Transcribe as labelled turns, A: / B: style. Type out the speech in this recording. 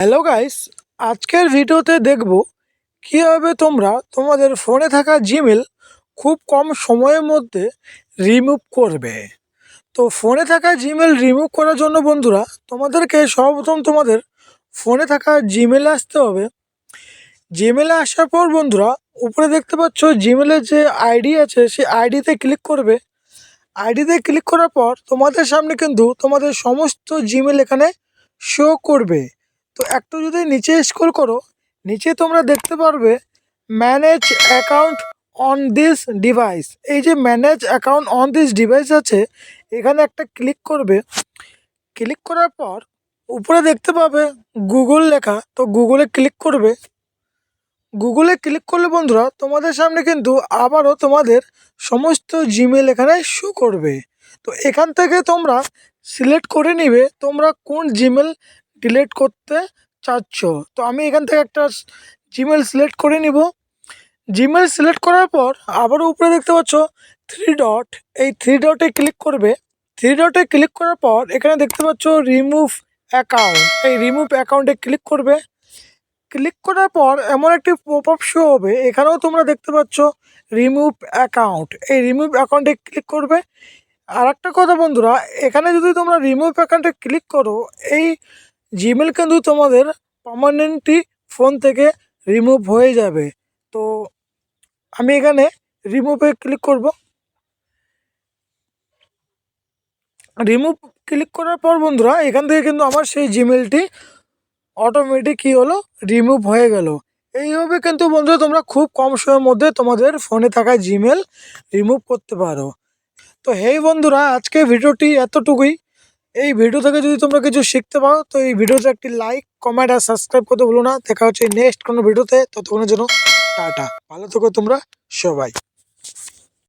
A: Hello guys, আজকের ভিডিওতে দেখব কিভাবে তোমরা তোমাদের ফোনে থাকা জিমেল খুব কম সময়ের মধ্যে রিমুভ করবে। তো ফোনে থাকা জিমেল রিমুভ করার জন্য বন্ধুরা তোমাদেরকে সর্বপ্রথম তোমাদের ফোনে থাকা জিমেলে আসতে হবে। জিমেলে আসার পর বন্ধুরা উপরে দেখতে পাচ্ছ জিমেলের যে আইডি আছে সেই আইডিতে ক্লিক করবে। আইডিতে ক্লিক করার পর তোমাদের সামনে কিন্তু তোমাদের সমস্ত জিমেল এখানে শো করবে। তো একটু যদি নিচে স্ক্রল করো, নিচে তোমরা দেখতে পারবে manage account on this device. এই যে manage account on this device আছে, এখানে একটা ক্লিক করবে। ক্লিক করার পর উপরে দেখতে পাবে গুগল লেখা, তো গুগলে ক্লিক করবে। গুগলে ক্লিক করলে বন্ধুরা তোমাদের সামনে কিন্তু আবারও তোমাদের সমস্ত জিমেল এখানে শো করবে। তো এখান থেকে তোমরা সিলেক্ট করে নিবে তোমরা কোন জিমেল ডিলিট করতে চাচ্ছ। তো আমি এখান থেকে একটা জিমেল সিলেক্ট করে নিব। জিমেল সিলেক্ট করার পর আবারও উপরে দেখতে পাচ্ছ থ্রি ডট, এই থ্রি ডটে ক্লিক করবে। থ্রি ডটে ক্লিক করার পর এখানে দেখতে পাচ্ছ রিমুভ অ্যাকাউন্ট, এই রিমুভ অ্যাকাউন্টে ক্লিক করবে। ক্লিক করার পর এমন একটি পপ আপ শো হবে, এখানেও তোমরা দেখতে পাচ্ছ রিমুভ অ্যাকাউন্ট, এই রিমুভ অ্যাকাউন্টে ক্লিক করবে। আর একটা কথা বন্ধুরা, এখানে যদি তোমরা রিমুভ অ্যাকাউন্টে ক্লিক করো, এই জিমেল কিন্তু তোমাদের পার্মানেন্টলি ফোন থেকে রিমুভ হয়ে যাবে। তো আমি এখানে রিমুভে ক্লিক করব। রিমুভ ক্লিক করার পর বন্ধুরা এখান থেকে কিন্তু আমার সেই জিমেলটি অটোমেটিক কী হলো, রিমুভ হয়ে গেল। এইভাবে কিন্তু বন্ধুরা তোমরা খুব কম সময়ের মধ্যে তোমাদের ফোনে থাকা জিমেল রিমুভ করতে পারো। তো হেই বন্ধুরা, আজকে ভিডিওটি এতটুকুই। এই ভিডিও থেকে যদি তোমরা কিছু শিখতে পারো তো এই ভিডিওতে একটি লাইক, কমেন্ট আর সাবস্ক্রাইব করতে ভুলো না। দেখা হচ্ছে নেক্সট কোনো ভিডিওতে, ততক্ষণের জন্য টাটা, ভালো থেকো তোমরা সবাই।